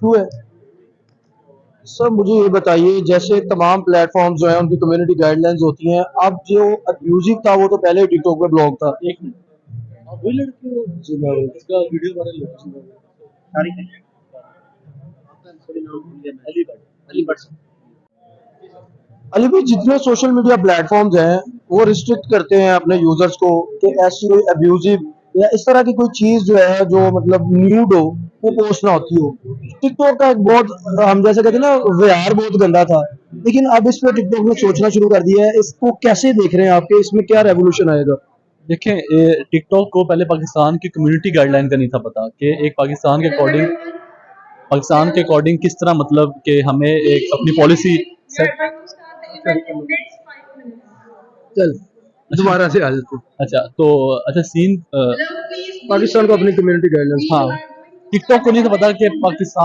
क्यों है? सर मुझे ये बताइए, जैसे तमाम प्लेटफॉर्म्स जो हैं उनकी कम्युनिटी गाइडलाइंस होती हैं। अब जो अब्यूजिव था वो तो पहले ही टिकटॉक पे ब्लॉक था। एक मिनट, आप वही लड़के हो जी मैं जिसका वीडियो वायरल हुआ? सारी आपका सॉरी नाम भूल गया मैं। अली भट्ट, अली भट्ट साहब। अली भाई, जितने सोशल मीडिया प्लेटफॉर्म्स हैं वो रिस्ट्रिक्ट करते हैं अपने यूजर्स को कि ऐसी कोई अब्यूजिव या इस तरह की कोई चीज जो है जो मतलब न्यूड हो वो पोस्ट ना होती हो। टिकटॉक का एक बहुत हम जैसे कहते हैं ना व्यवहार बहुत गंदा था, लेकिन अब इस पे टिकटॉक ने सोचना शुरू कर दिया है। इसको कैसे देख रहे हैं आपके, इसमें क्या रेवोल्यूशन आएगा? देखें, टिकटॉक को पहले पाकिस्तान की कम्युनिटी गाइडलाइन का नहीं था पता कि एक पाकिस्तान के अकॉर्डिंग किस तरह, मतलब कि हमें एक अपनी पॉलिसी सेट। चल अच्छा, दोबारा से आ जाते हैं। अच्छा तो अच्छा सीन पाकिस्तान को अपनी कम्युनिटी गाइडलाइंस। हाँ, टिकटॉक को नहीं था पता कि पाकिस्तान